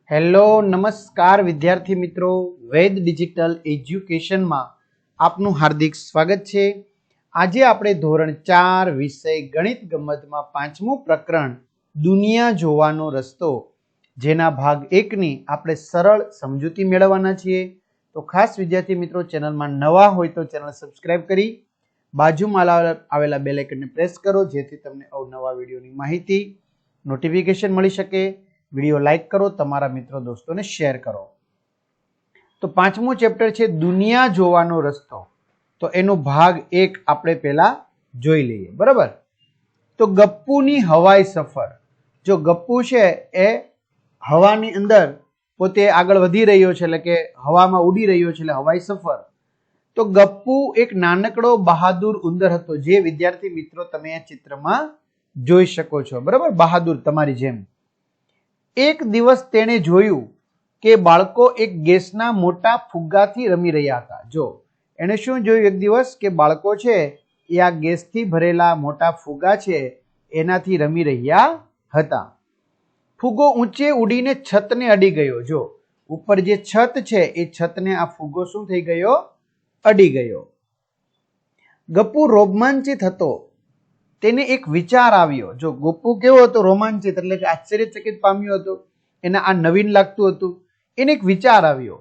Hello નમસ્કાર વિદ્યાર્થી મિત્રો, વેદ ડિજિટલ એજ્યુકેશનમાં આપનું હાર્દિક સ્વાગત છે। આજે આપણે ધોરણ 4 વિષય ગણિત ગમતમાં પાંચમું પ્રકરણ દુનિયા જોવાનો રસ્તો જેના ભાગ 1 ની આપણે સરળ સમજૂતી મેળવવાના છીએ। તો ખાસ વિદ્યાર્થી મિત્રો, ચેનલમાં નવા હોય તો ચેનલ સબસ્ક્રાઇબ કરી બાજુમાં આવેલા બેલ આઇકનને પ્રેસ કરો જેથી તમને અવનવા વિડીયોની માહિતી નોટિફિકેશન મળી શકે। વિડીયો લાઈક કરો, તમારા મિત્રો દોસ્તોને શેર કરો। તો પાંચમું ચેપ્ટર છે દુનિયા જોવાનો રસ્તો। તો એનો ભાગ 1 આપણે પહેલા જોઈ લઈએ, બરાબર। તો ગપ્પુની હવાઈ સફર। જો ગપ્પુ છે એ હવાની અંદર પોતે આગળ વધી રહ્યો છે, એટલે કે હવામાં ઉડી રહ્યો છે, એટલે હવાઈ સફર। તો ગપ્પુ એક નાનકડો બહાદુર ઉંદર હતો, જે વિદ્યાર્થી મિત્રો તમે આ ચિત્રમાં જોઈ શકો છો, બરાબર। બહાદુર તમારી જેમ। એક દિવસ તેણે જોયું કે બાળકો એક ગેસના મોટા ફુગ્ગાથી રમી રહ્યા હતા। જો એણે શું જોયું? એક દિવસ કે બાળકો છે એ આ ગેસથી ભરેલા મોટા ફુગ્ગા છે એનાથી રમી રહ્યા હતા। ફુગ્ગો ઊંચે ઉડીને છતને અડી ગયો। જો ઉપર જે છત છે એ છતને આ ફુગ્ગો શું થઈ ગયો? અડી ગયો। ગપ્પુ રોમાંચિત હતો। તેને એક વિચાર આવ્યો। જો ગપ્પુ કેવો હતો? રોમાંચિત, એટલે કે આશ્ચર્યચકિત પામ્યો હતો, એને આ નવીન લાગતું હતું। એને એક વિચાર આવ્યો।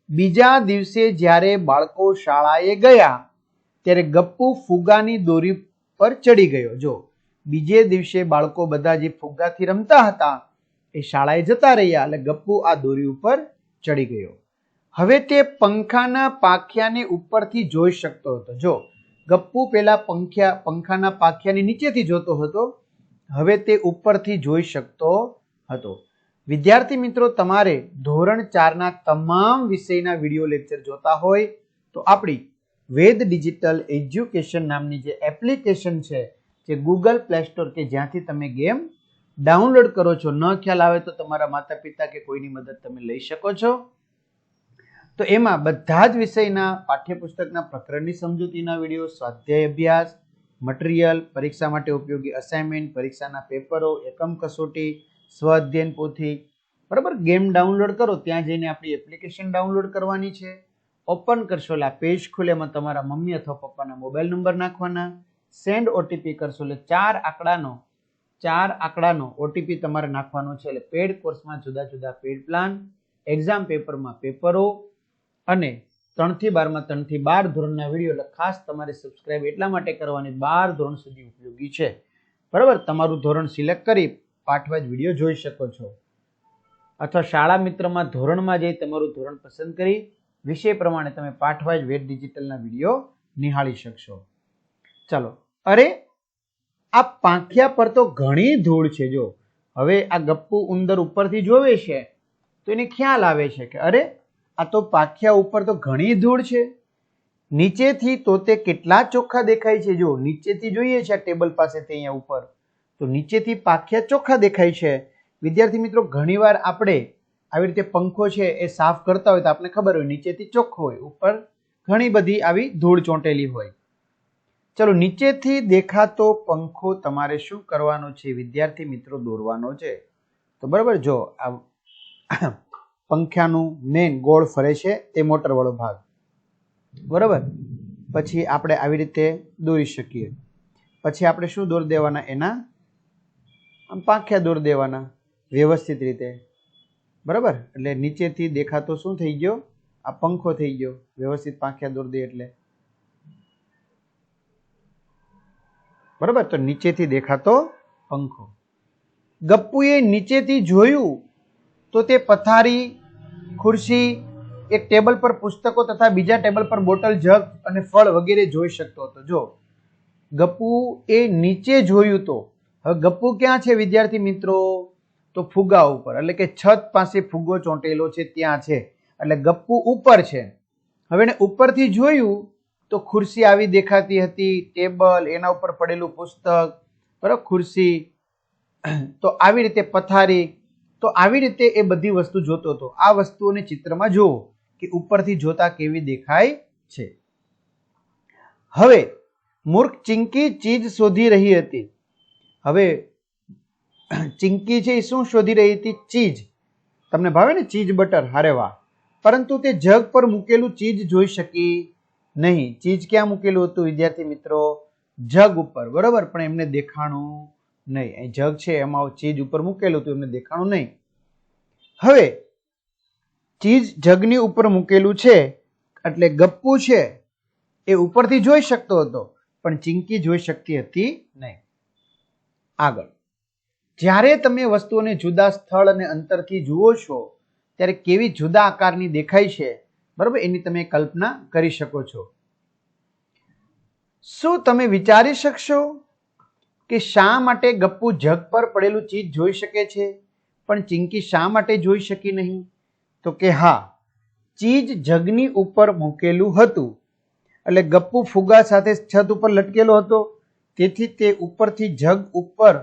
બીજા દિવસે જ્યારે બાળકો શાળાએ ગયા ત્યારે ગપ્પુ ફુગ્ગાની દોરી પર ચડી ગયો। જો બીજે દિવસે બાળકો બધા જે ફુગ્ગાથી રમતા હતા એ શાળાએ જતા રહ્યા, એટલે ગપ્પુ આ દોરી ઉપર ચડી ગયો। હવે તે પંખાના પાંખિયાને ઉપરથી જોઈ શકતો હતો। જો ગપ્પુ પેલા પંખાના પાંખિયાની નીચેથી જોતો હતો, હવે તે ઉપરથી જોઈ શકતો હતો। વિદ્યાર્થી મિત્રો, તમારે ધોરણ 4 ના તમામ વિષયના વિડીયો લેક્ચર જોતા હોય તો આપણી વેદ ડિજિટલ એજ્યુકેશન નામની જે એપ્લિકેશન છે, જે ગૂગલ પ્લે સ્ટોર કે જ્યાંથી તમે ગેમ ડાઉનલોડ કરો છો, ન ખ્યાલ આવે તો તમારા માતા પિતા કે કોઈની મદદ તમે લઈ શકો છો। તો એમાં બધા જ વિષયના પાઠ્યપુસ્તકના પ્રકરણની સમજૂતીના વિડીયો, સ્વાધ્યાય અભ્યાસ, મટીરિયલ, પરીક્ષા માટે ઉપયોગી અસાઇનમેન્ટ, પરીક્ષાના પેપરો, એકમ કસોટી, સ્વ અધ્યયન પોથી, બરાબર। ગેમ ડાઉનલોડ કરો, ત્યાં જઈને આપણી એપ્લિકેશન ડાઉનલોડ કરવાની છે। ઓપન કરશો એટલે આ પેજ ખુલે, એમાં તમારા મમ્મી અથવા પપ્પાના મોબાઈલ નંબર નાખવાના, સેન્ડ ઓટીપી કરશો એટલે 4 આંકડાનો ઓટીપી તમારે નાખવાનો છે। એટલે પેડ કોર્સમાં જુદા જુદા પેડ પ્લાન, એક્ઝામ પેપરમાં પેપરો અને 3 થી 12 માં 3 થી 12 ધોરણના વિડીયો, એટલે ખાસ તમારે સબસ્ક્રાઇબ એટલા માટે કરવાની, 12 ધોરણ સુધી ઉપયોગી છે, બરાબર। તમારું ધોરણ સિલેક્ટ કરી પાઠવાઇઝ વિડીયો જોઈ શકો છો, અથવા શાળા મિત્રમાં ધોરણમાં જઈ તમારું ધોરણ પસંદ કરી વિષય પ્રમાણે તમે પાઠવાઇઝ વેદ ડિજિટલના વિડીયો નિહાળી શકશો। ચાલો, અરે આ પાંખિયા પર તો ઘણી ધૂળ છે। જો હવે આ ગપ્પુ ઉંદર ઉપરથી જોવે છે તો એને ખ્યાલ આવે છે કે અરે આ તો પાંખિયા ઉપર તો ઘણી ધૂળ છે। નીચેથી તો તે કેટલા ચોખ્ખા દેખાય છે। જો નીચેથી જોઈએ છે આ ટેબલ પાસે અહીંયા ઉપર, તો નીચેથી પાંખિયા ચોખ્ખા દેખાય છે। વિદ્યાર્થી મિત્રો, ઘણીવાર આપણે આવી રીતે પંખો છે એ સાફ કરતા હોય તો આપણે ખબર હોય નીચેથી ચોખ્ખો હોય, ઉપર ઘણી બધી આવી ધૂળ ચોંટેલી હોય। ચલો, નીચેથી દેખાતો પંખો તમારે શું કરવાનો છે વિદ્યાર્થી મિત્રો? દોરવાનો છે। તો બરાબર, જો આ પંખાનું મેન ગોળ ફરે છે તે મોટર વાળો ભાગ, બરાબર। પછી આપણે આવી રીતે દોરી શકીએ। પછી આપણે શું દોરી દેવાના? એના આમ પાંખિયા દોરી દેવાના વ્યવસ્થિત રીતે, બરાબર। એટલે નીચેથી દેખાતો શું થઈ ગયો? આ પંખો થઈ ગયો। વ્યવસ્થિત પાંખિયા દોરી દે એટલે, બરાબર। તો નીચેથી દેખાતો પંખો। ગપ્પુએ નીચેથી જોયું તો તે પથારી, ખુરશી, એક ટેબલ પર પુસ્તકો તથા બીજા ટેબલ પર બોટલ, જગ અને ફળ વગેરે જોઈ શકતો હતો। જો ગપ્પુ એ નીચે જોયું તો હવે ગપ્પુ ક્યાં છે વિદ્યાર્થી મિત્રો? તો ફુગ્ગા ઉપર, એટલે કે છત પાસે ફુગ્ગો ચોંટેલો છે ત્યાં છે, એટલે ગપ્પુ ઉપર છે। હવે એને ઉપરથી જોયું તો ખુરશી આવી દેખાતી હતી, ટેબલ, એના ઉપર પડેલું પુસ્તક, બરાબર, ખુરશી, તો આવી રીતે પથારી, તો આવી રીતે એ બધી વસ્તુ જોતો હતો। આ વસ્તુઓને ચિત્રમાં જુઓ કે ઉપરથી જોતા કેવી દેખાય છે। હવે મૂર્ખ ચિંકી ચીજ શોધી રહી હતી। હવે ચિંકી છે એ શું શોધી રહી હતી? ચીજ। તમને ભાવે ને ચીઝ બટર, હારે વાહ. પરંતુ તે જગ પર મૂકેલું ચીઝ જોઈ શકી નહીં. ચીઝ ક્યાં મૂકેલું હતું વિદ્યાર્થી મિત્રો? જગ ઉપર, બરોબર, પણ એમને દેખાણું નહીં. અહીં જગ છે એમાં ચીઝ ઉપર મૂકેલું હતું, એમને દેખાણું નહીં. હવે ચીઝ જગની ઉપર મૂકેલું છે એટલે ગપ્પુ છે એ ઉપરથી જોઈ શકતો હતો, પણ ચિંકી જોઈ શકતી હતી નહીં. આગળ, જ્યારે તમે વસ્તુઓને જુદા સ્થળ અને અંતરથી જુઓ છો ત્યારે કેવી જુદા આકારની દેખાય છે, બરાબર, એની તમે કલ્પના કરી શકો છો. શું તમે વિચારી શકશો કે શા માટે ગપ્પુ જગ પર પડેલું ચીજ જોઈ શકે છે પણ ચિંકી શા માટે જોઈ શકી નહીં? તો કે હા, ચીજ જગની ઉપર મૂકેલું હતું એટલે ગપ્પુ ફુગા સાથે છત ઉપર લટકેલો હતો, તેથી તે ઉપરથી જગ ઉપર,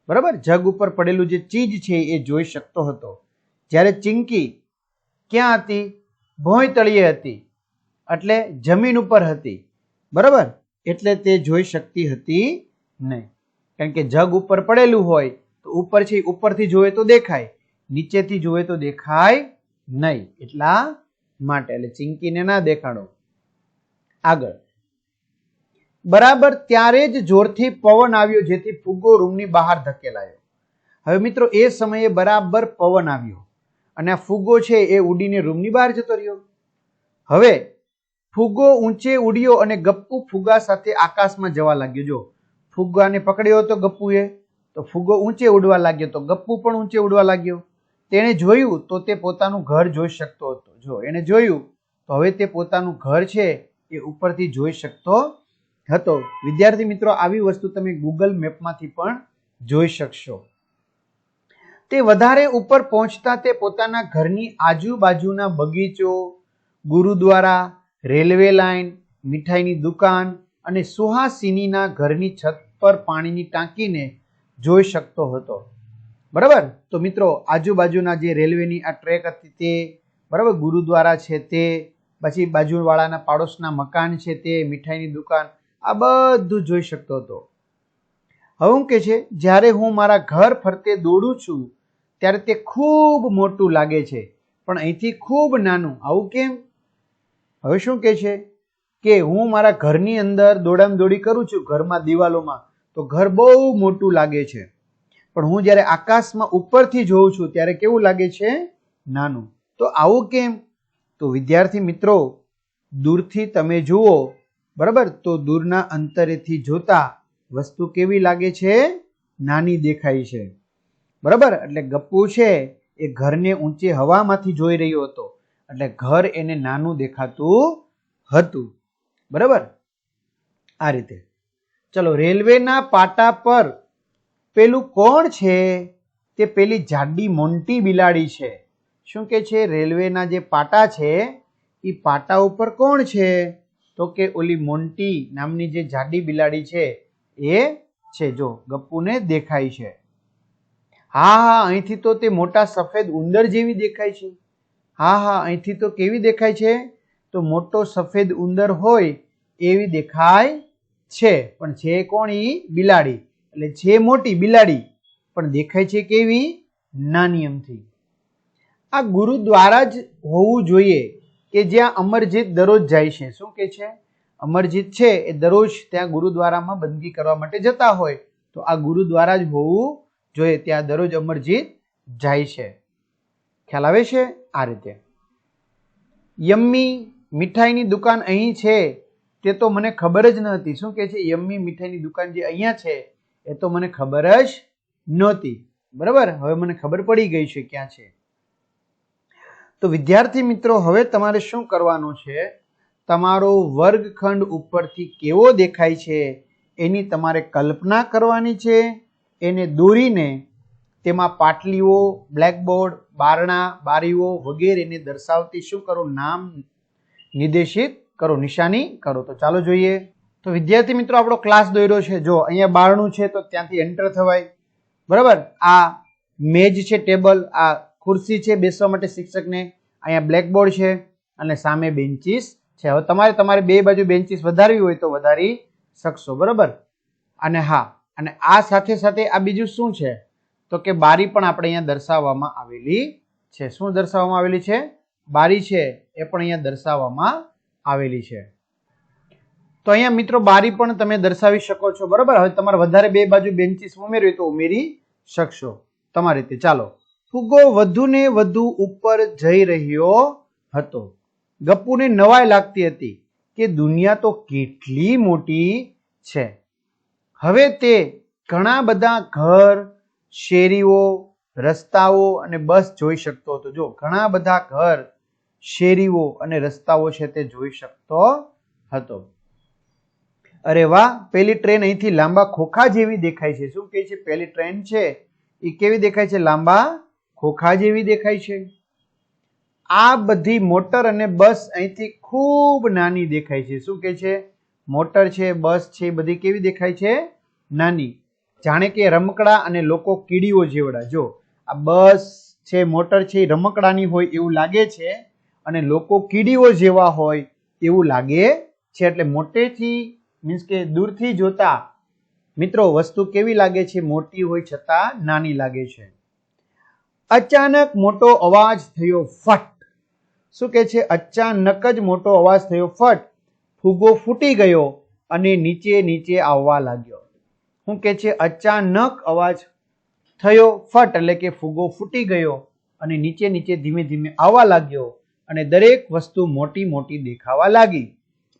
બરાબર, જગ ઉપર પડેલું જે ચીજ છે એ જોઈ શકતો હતો. જ્યારે ચિંકી ક્યાં હતી? ભોંય તળિયે હતી, એટલે જમીન ઉપર હતી, બરાબર, એટલે તે જોઈ શકતી હતી નહીં. કારણ કે જગ ઉપર પડેલું હોય તો ઉપર છે, ઉપરથી જોવે તો દેખાય, નીચેથી જોવે તો દેખાય નહીં, એટલા માટે. એટલે ચિંકીને ના દેખાડો. આગળ, બરાબર ત્યારે જ જોરથી પવન આવ્યો જેથી ફુગ્ગો રૂમની બહાર ધકેલાયો. હવે મિત્રો એ સમયે બરાબર પવન આવ્યો અને આ ફુગ્ગો છે એ ઉડીને રૂમની બહાર જતો રહ્યો. હવે ફુગ્ગો ઊંચે ઉડ્યો અને ગપ્પુ ફુગા સાથે આકાશમાં જવા લાગ્યો. જો ફુગ્ગાને પકડ્યો હતો ગપ્પુએ, તો ફુગ્ગો ઊંચે ઉડવા લાગ્યો તો ગપ્પુ પણ ઊંચે ઉડવા લાગ્યો. તેણે જોયું તો તે પોતાનું ઘર જોઈ શકતો હતો. જો એને જોયું તો હવે તે પોતાનું ઘર છે એ ઉપરથી જોઈ શકતો હતો. વિદ્યાર્થી મિત્રો, આવી વસ્તુ તમે ગૂગલ મેપમાંથી પણ જોઈ શકશો. તે વધારે ઉપર પહોંચતા તે પોતાના ઘરની આજુબાજુના બગીચો, ગુરુદ્વારા, રેલવે લાઇન, મીઠાઈની દુકાન અને સુહાસિનીના ઘરની છત પર પાણીની ટાંકીને જોઈ શકતો હતો. બરાબર, તો મિત્રો આજુબાજુના જે રેલવેની આ ટ્રેક હતી તે, બરાબર, ગુરુદ્વારા છે તે, પછી બાજુવાળાના પાડોશના મકાન છે તે, મીઠાઈની દુકાન, આ બધું જોઈ શકતો હતો. હવે હું કે છે, જ્યારે હું મારા ઘર ફરતે દોડું છું ત્યારે તે ખૂબ મોટું લાગે છે પણ અહીંથી ખૂબ નાનું. આવું કેમ? હવે શું કે છે કે હું મારા ઘરની અંદર દોડામ દોડી કરું છું, ઘરમાં દિવાલોમાં, તો ઘર બહુ મોટું લાગે છે, પણ હું જ્યારે આકાશમાં ઉપરથી જોઉં છું ત્યારે કેવું લાગે છે? નાનું. તો આવું કેમ? તો વિદ્યાર્થી મિત્રો, દૂરથી તમે જુઓ, બરાબર, તો દૂરના અંતરેથી જોતા વસ્તુ કેવી લાગે છે? નાની દેખાય છે, બરાબર. એટલે ગપ્પુ છે એ ઘરને ઊંચે હવામાંથી જોઈ રહ્યો હતો એટલે ઘર એને નાનું દેખાતું હતું, બરાબર. આ રીતે. ચલો, રેલવેના પાટા પર પેલું કોણ છે? તે પેલી જાડી મોન્ટી બિલાડી છે. શું કે છે? રેલવેના જે પાટા છે એ પાટા ઉપર કોણ છે? તો કે ઓલી મોન્ટી નામની જે જાડી બિલાડી છે એ છે. જો ગપ્પુને દેખાય છે. હા હા, અહીંથી તો તે મોટા સફેદ ઉંદર જેવી દેખાય છે. હા હા, અહીંથી તો કેવી દેખાય છે? તો મોટો સફેદ ઉંદર હોય એવી દેખાય છે, પણ છે કોણ? ઈ બિલાડી. એટલે છે મોટી બિલાડી પણ દેખાય છે કેવી? નાની અમથી. આ ગુરુદ્વારા જ હોવું જોઈએ કે જ્યાં અમરજીત દરરોજ જાય છે. શું કે છે? અમરજીત છે એ દરરોજ ત્યાં ગુરુદ્વારામાં બંદગી કરવા માટે જતા હોય, તો આ ગુરુદ્વારા જ હોવું જોઈએ, ત્યાં દરરોજ અમરજીત જાય છે. ખ્યાલ આવે છે? આ રીતે. યમ્મી મીઠાઈની દુકાન અહીં છે તે તો મને ખબર જ ન હતી. શું કે છે? યમ્મી મીઠાઈની દુકાન જે અહીંયા છે એ તો મને ખબર જ નહોતી, બરાબર. હવે મને ખબર પડી ગઈ છે ક્યાં છે. તો વિદ્યાર્થી મિત્રો, હવે તમારે શું કરવાનું છે? તમારો વર્ગખંડ ઉપરથી કેવો દેખાય છે એની તમારે કલ્પના કરવાની છે. એને દોરીને તેમાં પાટલીઓ, બ્લેકબોર્ડ, બારણા, બારીઓ વગેરેને દર્શાવતી શું કરો? નામ નિર્દેશિત કરો, નિશાની કરો. તો ચાલો જોઈએ. તો વિદ્યાર્થી મિત્રો, આપણો ક્લાસ દોર્યો છે. જો અહીંયા બારણું છે તો ત્યાંથી એન્ટર થવાય, બરાબર. આ મેજ છે, ટેબલ, આ ખુરશી છે બેસવા માટે શિક્ષકને, અહીંયા બ્લેકબોર્ડ છે અને સામે બેન્ચીસ છે. હવે તમારે બે બાજુ બેન્ચીસ વધારવી હોય તો વધારી શકશો, બરાબર. અને હા, અને આ સાથે સાથે આ બીજું શું છે? તો કે બારી પણ આપણે અહીંયા દર્શાવવામાં આવેલી છે. શું દર્શાવવામાં આવેલી છે? બારી છે એ પણ અહીંયા દર્શાવવામાં આવેલી છે. તો અહીંયા મિત્રો બારી પણ તમે દર્શાવી શકો છો. બરાબર. હવે તમારે વધારે બે બાજુ બેન્ચીસ ઉમેરવી તો ઉમેરી શકશો તમારી રીતે. ચાલો. ફુગ્ગો વધુ ને વધુ ઉપર જઈ રહ્યો હતો. ગપ્પુને નવાઈ લાગતી હતી કે દુનિયા તો કેટલી મોટી છે. હવે તે ઘણા બધા ઘર, શેરીઓ, રસ્તાઓ અને બસ જોઈ શકતો હતો. જો ઘણા બધા ઘર, શેરીઓ અને રસ્તાઓ છે તે જોઈ શકતો હતો. અરે વાહ, પેલી ટ્રેન અહીંથી લાંબા ખોખા જેવી દેખાય છે. શું કહે છે? પેલી ટ્રેન છે એ કેવી દેખાય છે? લાંબા ખોખા જેવી દેખાય છે. આ બધી મોટર અને બસ અહીંથી ખૂબ નાની દેખાય છે. શું કહે છે? મોટર છે, બસ છે, એ બધી કેવી દેખાય છે? નાની. જાણે કે રમકડા અને લોકો કીડીઓ જેવડા. જો આ બસ છે, મોટર છે, એ રમકડાની હોય એવું લાગે છે અને લોકો કીડીઓ જેવા હોય એવું લાગે છે. એટલે મોટેથી મીન્સ કે દૂરથી જોતા મિત્રો વસ્તુ કેવી લાગે છે? મોટી હોય છતાં નાની લાગે છે. અચાનક મોટો અવાજ થયો, ફટ. શું કે છે? અચાનક જ મોટો અવાજ થયો, ફટ. ફુગ્ગો ફૂટી ગયો અને નીચે નીચે આવવા લાગ્યો. શું કે છે? અચાનક અવાજ થયો, ફટ, એટલે કે ફુગ્ગો ફૂટી ગયો અને નીચે નીચે ધીમે ધીમે આવવા લાગ્યો અને દરેક વસ્તુ મોટી મોટી દેખાવા લાગી.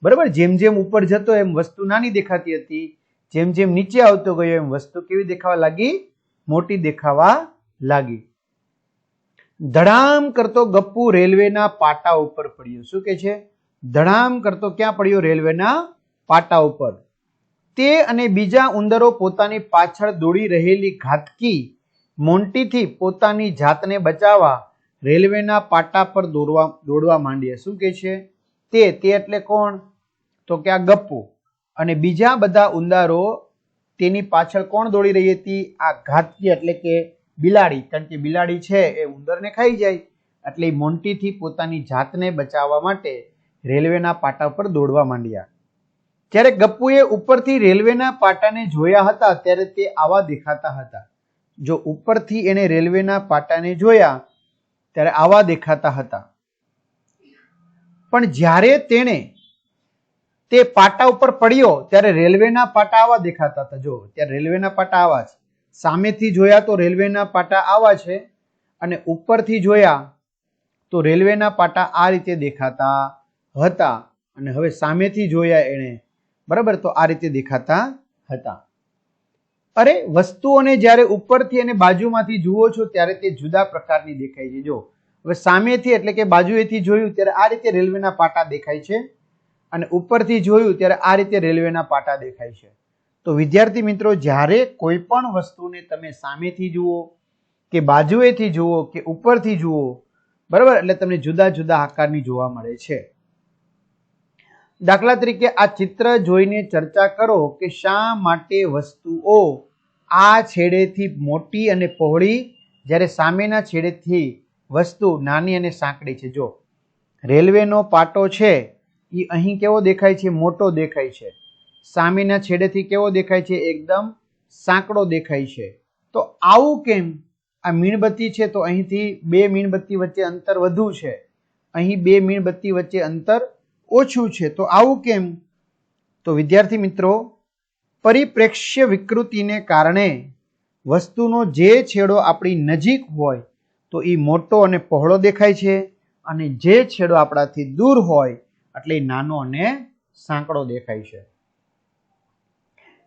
બરાબર. જેમ જેમ ઉપર જતો એમ વસ્તુ નાની દેખાતી હતી. જેમ જેમ નીચે આવતો ગયો એમ વસ્તુ કેવી દેખાવા લાગી? મોટી દેખાવા લાગી. ધડામ કરતો ગપ્પુ રેલવેના પાટા ઉપર પડ્યો. શું કે છે? ધડામ કરતો ક્યાં પડ્યો? રેલવેના પાટા ઉપર. તે અને બીજા ઉંદરો પોતાની પાછળ દોડી રહેલી ઘાતકી મોન્ટીથી પોતાની જાતને બચાવવા રેલવેના પાટા પર દોડવા માંડ્યા. શું કે છે? તે એટલે કોણ? તો કે આ ગપ્પુ. અને બીજા બધા ઉંદરો તેની પાછળ કોણ દોડી રહી હતી? આ ઘાતકી એટલે કે બિલાડી. કારણ કે બિલાડી છે એ ઉંદરને ખાઈ જાય એટલે મોન્ટીથી પોતાની જાતને બચાવવા માટે રેલવેના પાટા પર દોડવા માંડ્યા. જ્યારે ગપ્પુએ ઉપરથી રેલવેના પાટાને જોયા હતા ત્યારે તે આવા દેખાતા હતા. જો ઉપરથી એને રેલવેના પાટાને જોયા ત્યારે આવા દેખાતા હતા. પણ જ્યારે તેણે તે પાટા ઉપર પડ્યો ત્યારે રેલવેના પાટા આવા દેખાતા હતા. જો ત્યારે રેલવેના પાટા આવા છે. સામેથી જોયા તો રેલવેના પાટા આવા છે અને ઉપરથી જોયા તો રેલવેના પાટા આ રીતે દેખાતા હતા. અને હવે સામેથી જોયા એને, બરાબર, તો આ રીતે દેખાતા હતા. અરે, વસ્તુઓને જ્યારે ઉપરથી અને બાજુમાંથી જુઓ છો ત્યારે તે જુદા પ્રકારની દેખાય છે. જો હવે સામેથી એટલે કે બાજુએથી જોયું ત્યારે આ રીતે રેલવેના પાટા દેખાય છે અને ઉપરથી જોયું ત્યારે આ રીતે રેલવેના પાટા દેખાય છે. તો વિદ્યાર્થી મિત્રો, જ્યારે કોઈ પણ વસ્તુને તમે સામેથી જુઓ કે બાજુએથી જુઓ કે ઉપરથી જુઓ, બરાબર, એટલે તમને જુદા જુદા આકારની જોવા મળે છે. દાખલા તરીકે આ ચિત્ર જોઈને ચર્ચા કરો કે શા માટે વસ્તુઓ આ છેડેથી મોટી અને પહોળી જ્યારે સામેના છેડેથી વસ્તુ નાની અને સાંકડી છે. જો રેલવેનો પાટો છે એ અહીં કેવો દેખાય છે? મોટો દેખાય છે. સામેના છેડેથી કેવો દેખાય છે? એકદમ સાંકડો દેખાય છે. તો આવું કેમ? આ મીણબત્તી છે તો અહીંથી બે મીણબત્તી વચ્ચે અંતર વધુ છે, અહીં બે મીણબત્તી વચ્ચે અંતર ઓછું છે. તો આવું કેમ? તો વિદ્યાર્થી મિત્રો, પરિપ્રેક્ષ્ય વિકૃતિને કારણે વસ્તુનો જે છેડો આપણી નજીક હોય તો એ મોટો અને પહોળો દેખાય છે અને જે છેડો આપણાથી દૂર હોય એટલે નાનો અને સાંકડો દેખાય છે.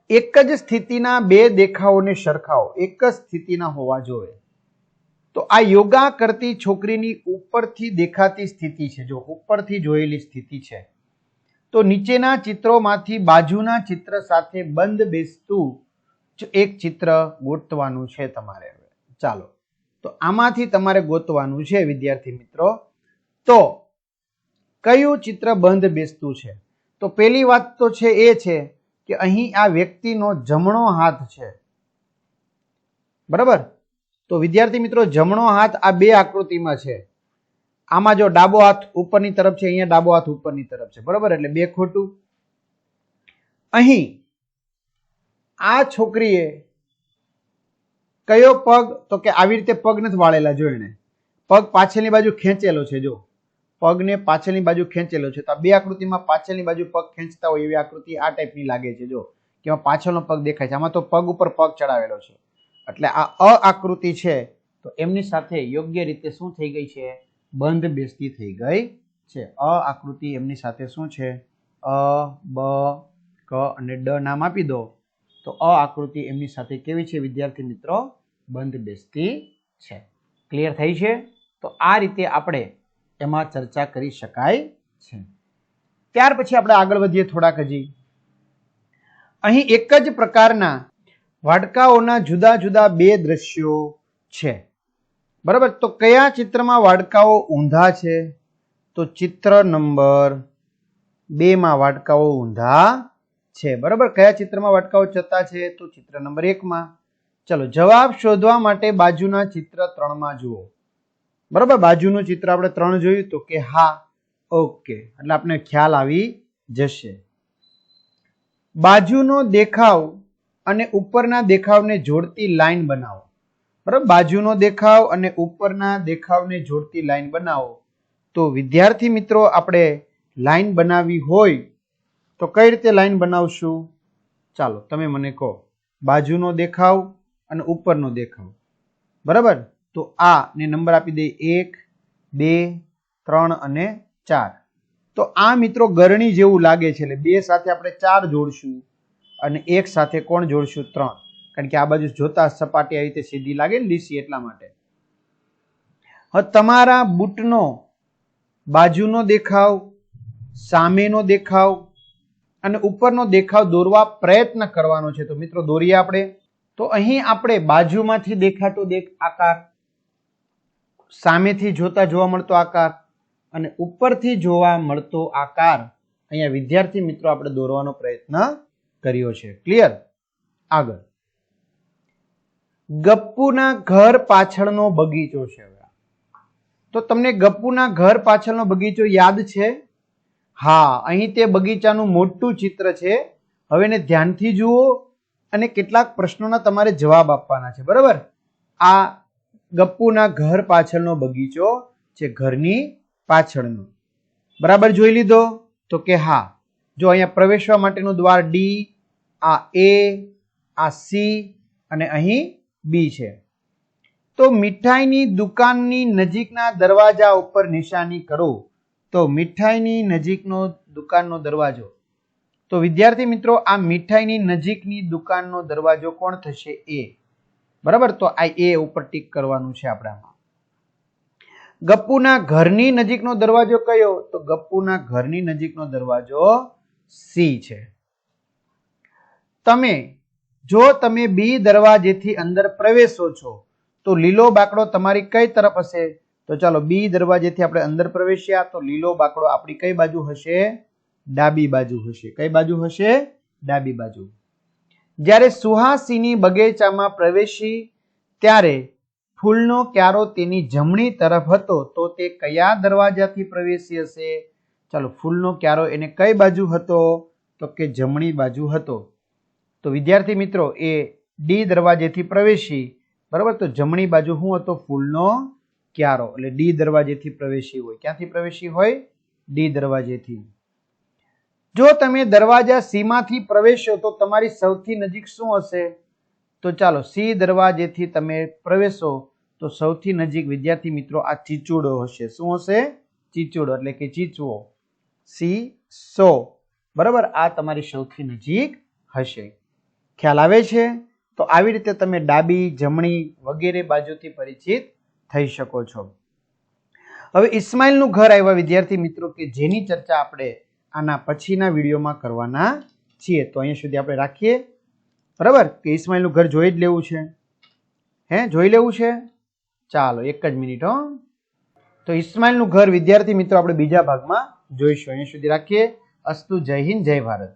એક જ સ્થિતિના બે દેખાવોને સરખાવો. એક જ સ્થિતિના હોવા જોઈએ. તો આ યોગા કરતી છોકરીની ઉપરથી દેખાતી સ્થિતિ છે. જો ઉપરથી જોયેલી સ્થિતિ છે. તો નીચેના ચિત્રોમાંથી બાજુના ચિત્ર સાથે બંધ બેસતું એક ચિત્ર ગોતવાનું છે તમારે. ચાલો, તો આમાંથી તમારે ગોતવાનું છે વિદ્યાર્થી મિત્રો. તો કયું ચિત્ર બંધ બેસતું છે? તો પહેલી વાત તો છે એ છે કે અહીં આ વ્યક્તિનો જમણો હાથ છે. બરાબર. તો વિદ્યાર્થી મિત્રો, જમણો હાથ આ બે આકૃતિમાં છે. આમાં જો ડાબો હાથ ઉપરની તરફ છે, અહીંયા ડાબો હાથ ઉપરની તરફ છે. બરાબર, એટલે બે ખોટું. અહીં આ છોકરીએ કયો પગ? તો કે આવી રીતે પગ નથી વાળેલા. જો એને પગ પાછળની બાજુ ખેંચેલો છે, જો પગને પાછળની બાજુ ખેંચેલો છે. તો આ બે આકૃતિમાં પાછળની બાજુ પગ ખેંચતા હોય એવી આકૃતિ આ ટાઈપની લાગે છે. જો કે પાછળનો પગ દેખાય છે, આમાં તો પગ ઉપર પગ ચડાવેલો છે. એટલે આ અ આકૃતિ છે તો એમની સાથે યોગ્ય રીતે શું થઈ ગઈ છે? બંધ બેસતી થઈ ગઈ છે. અ આકૃતિ એમની સાથે શું છે? અ, બ, ક અને ડ નામ આપી દો તો અ આકૃતિ એમની સાથે કેવી છે વિદ્યાર્થી મિત્રો? બંધ બેસતી છે. ક્લિયર થઈ છે? તો આ રીતે આપણે એમાં ચર્ચા કરી શકાય છે. ત્યાર પછી આપણે આગળ વધીએ થોડાક હજી. અહીં એક જ પ્રકારના વાડકાઓના જુદા જુદા બે દ્રશ્યો છે. બરાબર, તો કયા ચિત્રમાં વાડકાઓ ઊંધા છે? તો ચિત્ર નંબર 2 માં વાડકાઓ ઊંધા છે. બરાબર, કયા ચિત્રમાં વાડકાઓ ચત્તા છે? તો ચિત્ર નંબર 1 માં. ચલો જવાબ શોધવા માટે બાજુના ચિત્ર 3 માં જુઓ. બરાબર, બાજુનું ચિત્ર આપણે 3 જોયું તો કે હા, ઓકે, એટલે આપણે ખ્યાલ આવી જશે. બાજુનો દેખાવ અને ઉપરના દેખાવને જોડતી લાઈન બનાવો. બરાબર, બાજુનો દેખાવ અને ઉપરના દેખાવને જોડતી લાઈન બનાવો. તો વિદ્યાર્થી મિત્રો આપણે લાઈન બનાવવી હોય તો કઈ રીતે લાઈન બનાવશું? ચાલો તમે મને કહો. બાજુનો દેખાવ અને ઉપરનો દેખાવ. બરાબર, તો આ ને નંબર આપી દે 1, 2, 3 અને 4. તો આ મિત્રો ગરણી જેવું લાગે છે, એટલે 2 સાથે આપણે 4 જોડશું અને 1 સાથે કોણ જોડશું? 3. કારણ કે આ બાજુ જોતા સપાટી આવી રીતે સીધી લાગે ને લીસી, એટલા માટે. હવે તમારા બૂટનો બાજુનો દેખાવ, સામેનો દેખાવ અને ઉપરનો દેખાવ દોરવા પ્રયત્ન કરવાનો છે. તો મિત્રો દોરીએ આપણે. તો અહીં આપણે બાજુમાંથી દેખાતો આકાર, સામેથી જોતા જોવા મળતો આકાર અને ઉપરથી જોવા મળતો આકાર અહીંયા વિદ્યાર્થી મિત્રો આપણે દોરવાનો પ્રયત્ન કર્યો છે. ક્લિયર? આગળ. ગપ્પુના ઘર પાછળનો બગીચો છે. તો તમને ગપ્પુના ઘર પાછળનો બગીચો યાદ છે? હા, અહીં તે બગીચાનું મોટું ચિત્ર છે. હવે એને ધ્યાનથી જુઓ અને કેટલાક પ્રશ્નોના તમારે જવાબ આપવાના છે. બરાબર, આ ગપ્પુના ઘર પાછળનો બગીચો છે, ઘરની પાછળનો. બરાબર, જોઈ લીધો? તો કે હા. જો અહીંયા પ્રવેશવા માટેનું દ્વાર ડી, આ એ, આ સી અને અહીં બી છે. તો મીઠાઈની દુકાનની નજીકના દરવાજા ઉપર નિશાની કરો. તો મીઠાઈની નજીકનો દુકાનનો દરવાજો. તો વિદ્યાર્થી મિત્રો આ મીઠાઈની નજીકની દુકાનનો દરવાજો કોણ થશે? એ. બરાબર, તો આ એ ઉપર ટીક કરવાનું છે આપણે આમાં. ગપ્પુના ઘરની નજીકનો દરવાજો કયો? તો ગપ્પુના ઘરની નજીકનો દરવાજો સી છે. જો તમે બી દરવાજેથી અંદર પ્રવેશો છો તો લીલો બાકડો તમારી કઈ તરફ હશે? તો ચાલો બી દરવાજેથી આપણે અંદર પ્રવેશ્યા તો લીલો બાકડો આપણી કઈ બાજુ હશે? ડાબી બાજુ હશે. કઈ બાજુ હશે? ડાબી બાજુ. જ્યારે સુહાસિની બગીચામાં પ્રવેશી ત્યારે ફૂલનો ક્યારો તેની જમણી તરફ હતો તો તે કયા દરવાજાથી પ્રવેશી હશે? ચાલો, ફૂલનો ક્યારો એને કઈ બાજુ હતો? તો કે જમણી બાજુ હતો. તો વિદ્યાર્થી મિત્રો એ ડી દરવાજેથી પ્રવેશી. બરાબર, તો જમણી બાજુ શું હતો? ફૂલનો ક્યારો. એટલે ડી દરવાજેથી પ્રવેશી હોય. ક્યાંથી પ્રવેશી હોય? ડી દરવાજેથી. જો તમે દરવાજા સી માંથી પ્રવેશો તો તમારી સૌથી નજીક શું હશે? તો ચાલો સી દરવાજેથી તમે પ્રવેશો તો સૌથી નજીક વિદ્યાર્થી મિત્રો આ ચીચુડો હશે. શું હશે? ચીચુડો એટલે કે ચીચવો. સી સો. બરાબર, આ તમારી સૌથી નજીક હશે. ખ્યાલ આવે છે? તો આવી રીતે તમે ડાબી, જમણી વગેરે બાજુથી પરિચિત થઈ શકો છો. હવે ઇસ્માઇલનું ઘર આવ્યા વિદ્યાર્થી મિત્રો કે જેની ચર્ચા આપણે આના પછીના વિડીયોમાં કરવાના છીએ. તો અહીંયા સુધી આપણે રાખીએ. બરાબર, કે ઇસ્માઇલનું ઘર જોઈ જ લેવું છે. જોઈ લેવું છે? ચાલો એક જ મિનિટ. તો ઇસ્માઇલનું ઘર વિદ્યાર્થી મિત્રો આપણે બીજા ભાગમાં જોઈશું. અહીંયા સુધી રાખીએ. અસ્તુ. જય હિન્દ, જય ભારત.